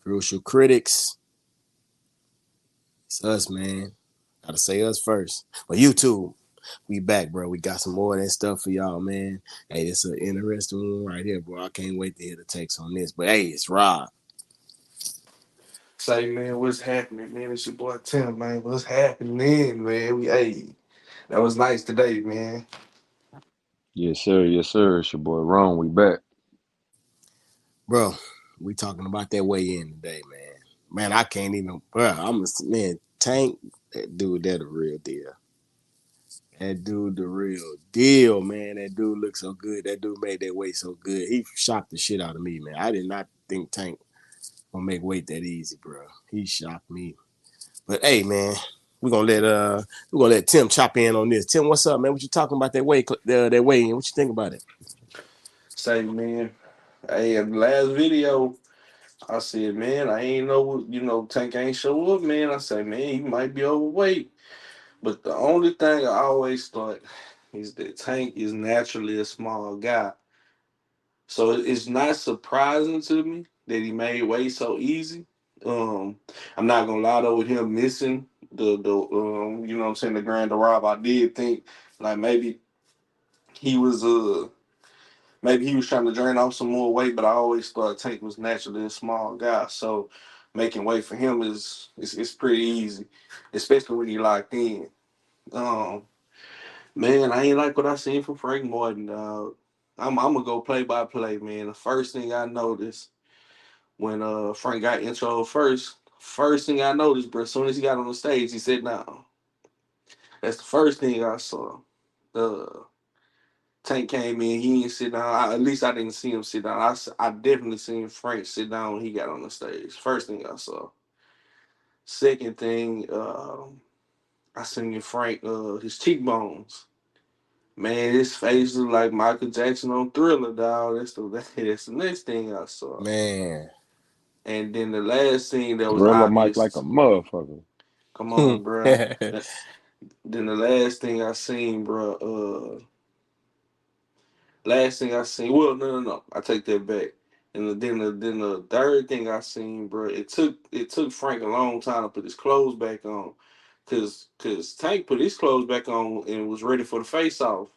Crucial critics. It's us, man. Gotta say us first. But YouTube, we back, bro. We got some more of that stuff for y'all, man. Hey, it's an interesting one right here, bro. I can't wait to hear the takes on this. But hey, it's Rob. Say, man, what's happening, man? It's your boy Tim, man. What's happening, man? That was nice today, man. Yes, sir. Yes, sir. It's your boy Ron. We back. Bro, we talking about that way in today, man. Man, I can't even, bro. Man, Tank, that dude, that a real deal. That dude, the real deal, man. That dude looks so good. That dude made that weight so good. He shocked the shit out of me, man. I did not think Tank gonna make weight that easy, bro. He shocked me. But hey, man, we're gonna let Tim chop in on this. Tim, what's up, man? What you talking about that weight that weigh in? What you think about it? Say, man. Hey, in the last video, I said, man, I ain't know, Tank ain't show up, man. I said, man, he might be overweight. But the only thing I always thought is that Tank is naturally a small guy. So it's not surprising to me that he made weight so easy. Um, I'm not gonna lie though, with him missing the you know what I'm saying, the grand rob, I did think like he was maybe he was trying to drain off some more weight, but I always thought Tank was naturally a small guy. So making weight for him is pretty easy, especially when he locked in. Um, Man, I ain't like what I seen from Frank Morton, dog. I'm gonna go play by play, man. The first thing I noticed when Frank got intro first thing I noticed, bro, as soon as he got on the stage, he said no. That's the first thing I saw. Uh Tank came in, he didn't sit down. At least I didn't see him sit down. I definitely seen Frank sit down when he got on the stage. First thing I saw. Second thing, I seen Frank his cheekbones. Man, his face look like Michael Jackson on Thriller, dog. That's the next thing I saw. Man. And then the last thing that was Thriller Mike like a obvious. motherfucker. Come on, bruh. Then the last thing I seen, bruh. Last thing I seen. Well, no. I take that back. And then the third thing I seen, bruh. It took Frank a long time to put his clothes back on, cause Tank put his clothes back on and was ready for the face off.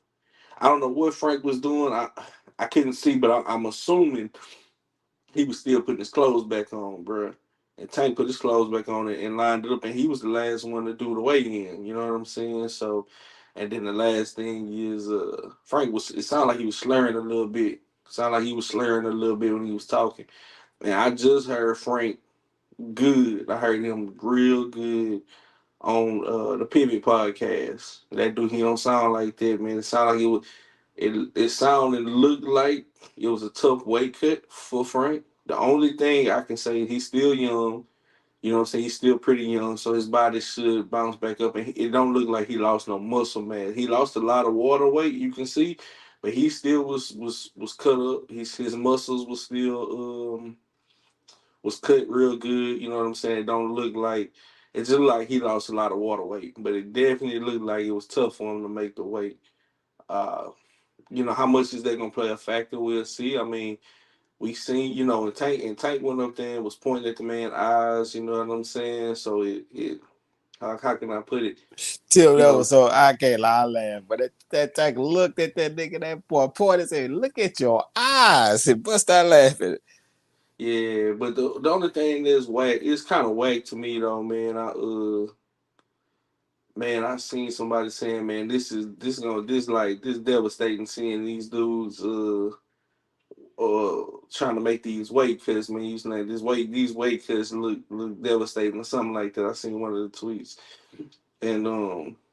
I don't know what Frank was doing. I couldn't see, but I'm assuming he was still putting his clothes back on, bruh. And Tank put his clothes back on and lined it up, and he was the last one to do the weigh in. You know what I'm saying? So, and then the last thing is, Frank was. It sounded like he was slurring a little bit. Sounded like he was slurring a little bit when he was talking. And I just heard Frank good. I heard him real good on the Pivot podcast. That dude, he don't sound like that, man. It sounded like it sounded and looked like it was a tough weight cut for Frank. The only thing I can say, he's still young. You know what I'm saying? He's still pretty young, so his body should bounce back up. And it don't look like he lost no muscle mass. He lost a lot of water weight, you can see, but he still was cut up. His muscles was cut real good. You know what I'm saying? It don't look like it just looked like he lost a lot of water weight, but it definitely looked like it was tough for him to make the weight. Uh, how much is that gonna play a factor? We'll see. I mean, we seen, and Tank went up there and was pointing at the man's eyes. You know what I'm saying? So how can I put it? Tim, You that know, was so I can't lie, I laughed. But that Tank looked at that nigga, that boy pointed and said, look at your eyes. And bust out laughing. yeah. But the only thing that's whack, it's kind of whack to me though, man. I seen somebody saying, man, this devastating seeing these dudes trying to make these weight cuts, man. You saying these weight cuts look devastating or something like that. I seen one of the tweets. And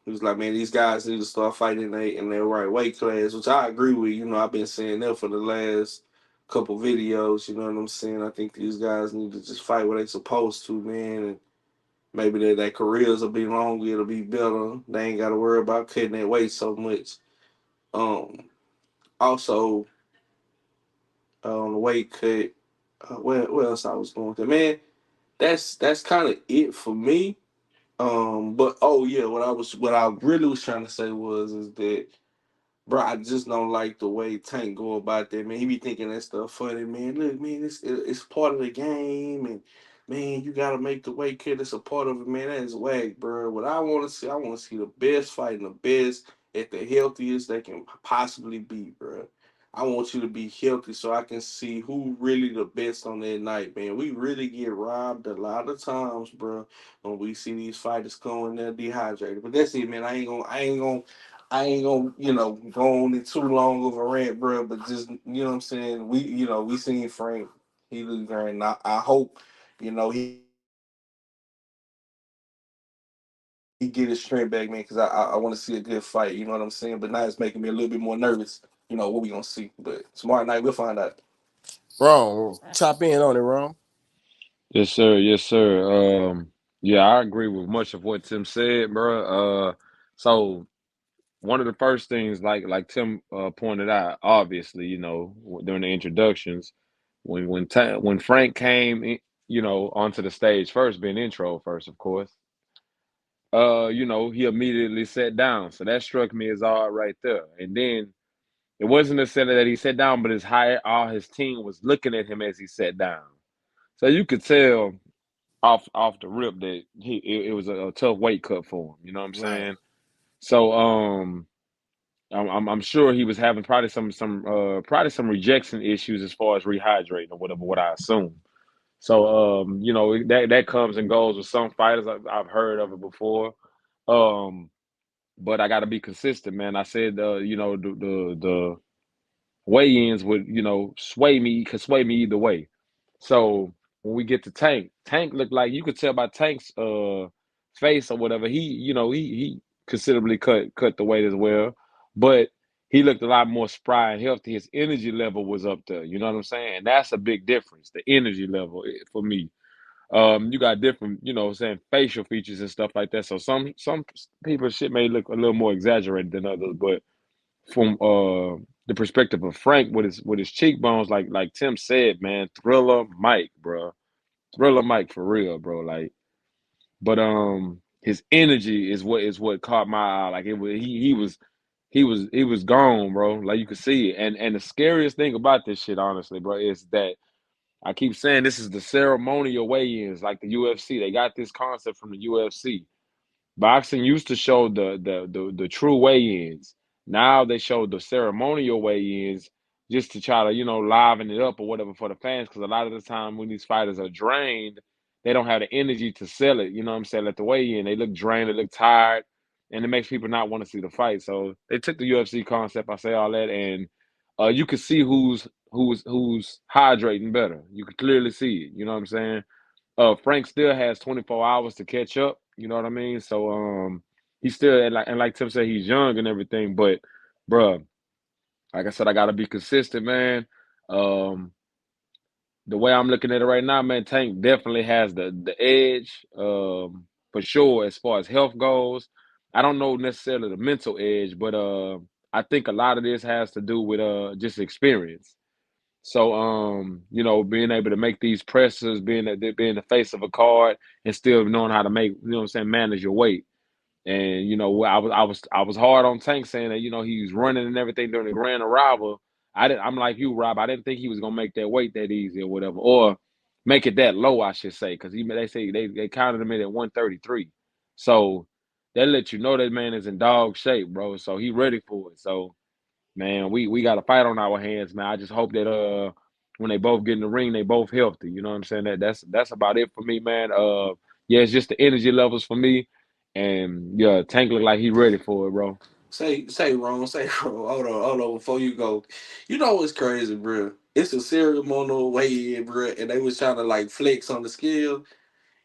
he was like, man, these guys need to start fighting in their right weight class, which I agree with. I've been saying that for the last couple videos. You know what I'm saying? I think these guys need to just fight what they supposed to, man. And maybe their careers will be longer, it'll be better. They ain't got to worry about cutting their weight so much. Um, Also, on the weight cut, where else I was going with that? Man, that's kind of it for me. But oh yeah, what I really was trying to say was is that, bro, I just don't like the way Tank go about that, man. He be thinking that stuff funny, man. Look, man, it's part of the game, and man, you gotta make the weight cut. It's a part of it, man. That is whack, bro. What I want to see the best fighting the best at the healthiest they can possibly be, bro. I want you to be healthy so I can see who really the best on that night, man. We really get robbed a lot of times, bro, when we see these fighters going there dehydrated. But that's it, man. I ain't gonna, go on it too long of a rant, bro. But just, what I'm saying, we seen Frank. He looked great. And I hope, he get his strength back, man. Because I want to see a good fight. You know what I'm saying? But now it's making me a little bit more nervous. What we gonna see? But tomorrow night we'll find out. Wrong. Chop in on it, wrong. Yes, sir. Yes, sir. Yeah, I agree with much of what Tim said, bro. So one of the first things, like Tim pointed out, obviously, during the introductions, when Frank came, onto the stage first, being intro first, of course. He immediately sat down, so that struck me as odd right there. And then it wasn't necessarily that he sat down, but all his team was looking at him as he sat down. So you could tell off the rip that it was a tough weight cut for him. You know what I'm Right. saying? So I'm sure he was having probably some rejection issues as far as rehydrating or whatever. What I assume. So that comes and goes with some fighters. I've heard of it before. Um, but I got to be consistent, man. I said the weigh-ins would could sway me either way. So when we get to Tank looked like, you could tell by Tank's face or whatever, he considerably cut the weight as well, but he looked a lot more spry and healthy. His energy level was up there. You know what I'm saying? And that's a big difference. The energy level for me. You got different, saying facial features and stuff like that. So some people shit may look a little more exaggerated than others, but from the perspective of Frank with his cheekbones, like Tim said, man, Thriller Mike, bro, Thriller Mike for real, bro. Like, but his energy is what caught my eye. Like it was he was gone, bro. Like you could see it. And the scariest thing about this shit, honestly, bro, is that I keep saying this is the ceremonial weigh-ins, like the UFC. They got this concept from the UFC. Boxing used to show the true weigh-ins. Now they show the ceremonial weigh-ins just to try to, liven it up or whatever for the fans. Because a lot of the time when these fighters are drained, they don't have the energy to sell it. You know what I'm saying? At the weigh-in, they look drained, they look tired, and it makes people not want to see the fight. So they took the UFC concept. I say all that, and you can see who's hydrating better. You can clearly see it. You know what I'm saying? Frank still has 24 hours to catch up. You know what I mean? So he's still, and like Tim said, he's young and everything. But, bruh, like I said, I gotta be consistent, man. Um, the way I'm looking at it right now, man, Tank definitely has the edge, for sure, as far as health goes. I don't know necessarily the mental edge, but I think a lot of this has to do with just experience. So, being able to make these presses, being the face of a card, and still knowing how to make, what I'm saying, manage your weight. And I was hard on Tank, saying that he was running and everything during the grand arrival. I'm like you, Rob. I didn't think he was gonna make that weight that easy or whatever, or make it that low, I should say, because they say they counted him in at 133. So that let you know that man is in dog shape, bro. So he ready for it. So, man, we got a fight on our hands, man. I just hope that when they both get in the ring, they both healthy. You know what I'm saying? That's about it for me, man. Yeah, it's just the energy levels for me, and yeah, Tank look like he ready for it, bro. Say wrong, say wrong. Hold on. Before you go, you know what's crazy, bro? It's a ceremonial weigh-in, bro, and they was trying to like flex on the scale.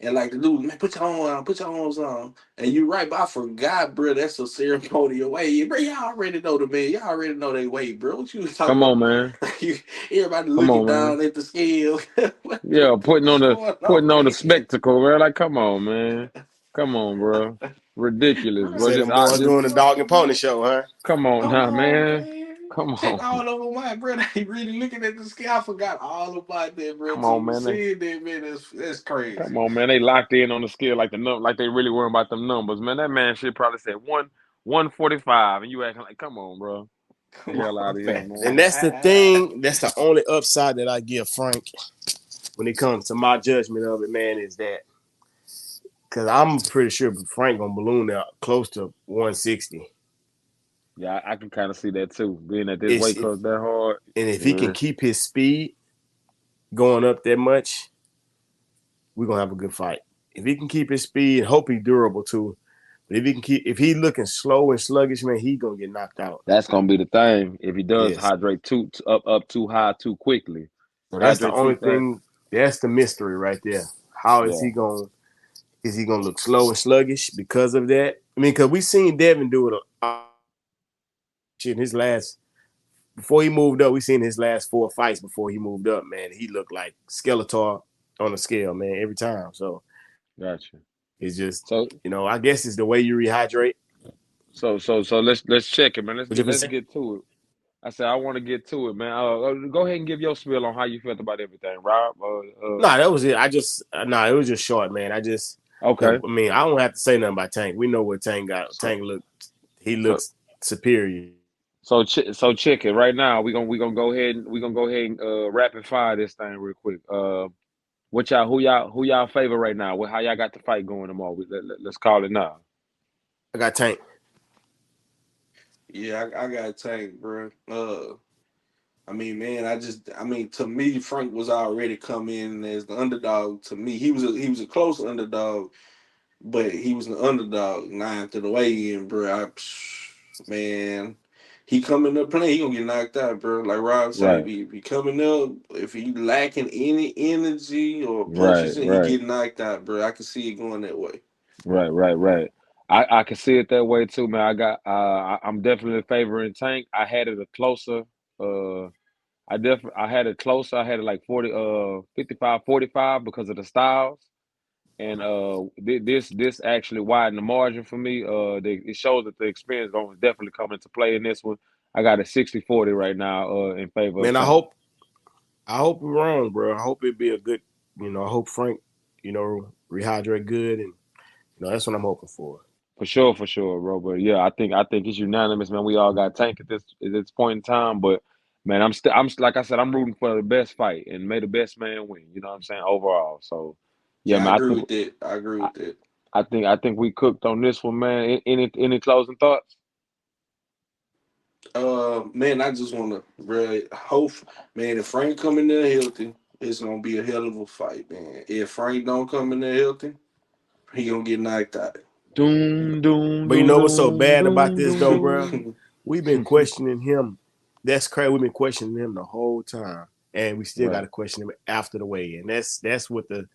And like the dude, man, put your arms on. And you right, but I forgot, bro. That's a ceremonial weight, bro. Y'all already know the man. Y'all already know they weight, bro. What you was talking Come about? on, man. Everybody Come looking on, man. down at the scale. Yeah, What's going on, putting on the man? spectacle, bro. Like, come on, man. Come on, bro. Ridiculous, Bro, bro. Say Just them I boys just doing the come dog and on, pony bro. show, huh? come on Come now, on, man. man. Come Check on. all over my bro. They really looking at the scale. I forgot all about that, bro. Come Till on, you man. said that, man. That's crazy. Come on, man. They locked in on the scale like they really worrying about them numbers, man. That man should probably say 145, and you acting like, come on, bro. The Come hell out on, of here, man. And man. that's the thing. That's the only upside that I give Frank. when it comes to my judgment of it, man, is that because I'm pretty sure Frank gonna balloon out close to 160. Yeah, I can kind of see that too. Being at this It's weight if cut that hard. and if he can Yeah, keep his speed going up that much, we're gonna have a good fight. If he can keep his speed, hope he's durable too. But if he looking slow and sluggish, man, he gonna get knocked out. that's gonna be the thing. If he does Yes. hydrate up too high too quickly, So that's the hydrate too only fast. thing. That's the mystery right there. How is Yeah, he going? Is he gonna look slow and sluggish because of that? I mean, because we seen Devin do it in his last before he moved up. We seen his last 4 fights before he moved up. Man, he looked like Skeletor on a scale, man, every time. So gotcha. it's just, So I guess it's the way you rehydrate. so let's check it, man. But if Let's it's get to it. I said I want to get to it, man. Go ahead and give your spiel on how you felt about everything, Rob. nah, that was it. I just it was just short, man. I just because Okay. I mean I don't have to say nothing about Tank. We know what Tank got. So Tank he so looks superior. so check it right now. We gonna go ahead and rapid fire this thing real quick. What y'all who y'all favor right now? How y'all got the fight going tomorrow? Let's call it now. I got Tank. Yeah, I got Tank, bro. I mean, man, I mean, to me, Frank was already coming in as the underdog. To me, he was a close underdog, but he was the underdog. Now after the weigh-in, bro, man, he coming up playing, he gonna get knocked out, bro. Like Rob said, Right, if he coming up, if he lacking any energy or right, punches in, he right, get knocked out, bro. I can see it going that way. right. I can see it that way too, man. I'm definitely favoring Tank. I had it a closer. Uh, I had it closer. I had it like 55-45 because of the styles. And this actually widened the margin for me. It shows that the experience going to definitely come into play in this one. I got a 60-40 right now in favor of Man, Tank. I hope we're wrong, bro. I hope it be a good. I hope Frank, rehydrate good, and that's what I'm hoping for. For sure, bro. But yeah, I think it's unanimous, man. We all got Tank at this point in time. But man, like I said, I'm rooting for the best fight and may the best man win. You know what I'm saying? Overall. So yeah, Yeah, I man, agree with that. I agree I, with that. I think we cooked on this one, man. Any closing thoughts? Man, I just want to really hope, man, if Frank come in there healthy, it's gonna be a hell of a fight, man. If Frank don't come in there healthy, he gonna get knocked out. Doom, doom, But you doom, know what's so doom, bad about doom, this doom, though, bro? doom. We've been questioning him. That's crazy. We've been questioning him the whole time, and we still got Right, to question him after the weigh-in. That's what the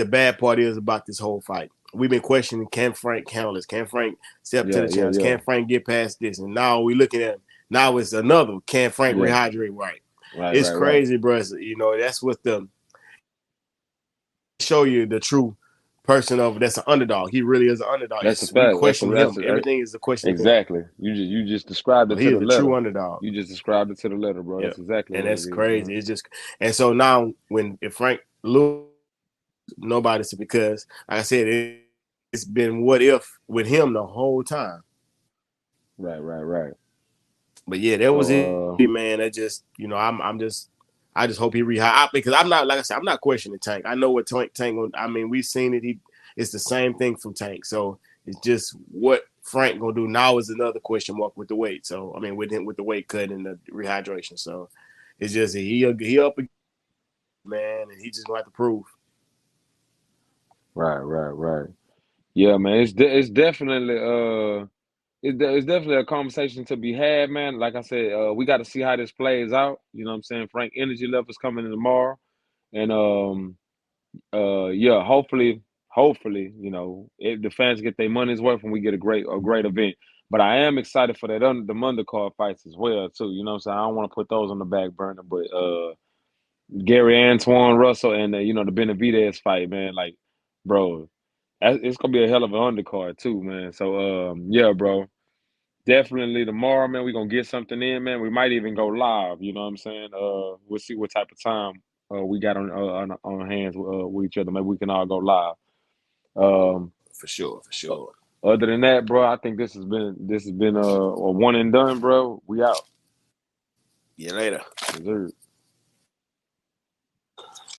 bad part is about this whole fight. We've been questioning, can Frank handle this? Can Frank step to the challenge? yeah, Can Frank get past this? And now we looking at now it's another. Can Frank yeah. rehydrate right? It's Right. crazy, bro. That's what the show you the true person of that's an underdog. He really is an underdog. That's a We fact. question him. That, Everything is a question of him. exactly. You just described So it he to is the the letter. true underdog. You just described it to the letter, bro. Yeah. That's exactly And what that's it is, crazy. man. It's just and so now when if Frank lose, nobody's because like I said, it's been what if with him the whole time. Right. But yeah, that was it, So man. That just I just hope he rehydrate because I'm not like I said, I'm not questioning Tank. I know what Tank. I mean, we've seen it. It's the same thing from Tank. So it's just what Frank gonna do now is another question mark with the weight. So I mean, with him with the weight cut and the rehydration. So it's just he up again, man, and he just gonna have to prove. right. Yeah, man. It's definitely it's definitely a conversation to be had, man. Like I said, we got to see how this plays out. You know what I'm saying? Frank energy levels coming in tomorrow, and yeah, hopefully, if the fans get their money's worth and we get a great event. But I am excited for the undercard fights as well too. You know what I'm saying? I don't want to put those on the back burner, but Gary Antoine Russell and the Benavidez fight, man, like, bro, it's gonna be a hell of an undercard too, man. So yeah, bro, definitely tomorrow, man, we're gonna get something in, man. We might even go live. You know what I'm saying? We'll see what type of time we got on hands with each other. Maybe we can all go live. Um, For sure, for o- sure. Other than that, bro, I think this has been a one and done, bro. We out. Yeah, later. Yes, sir.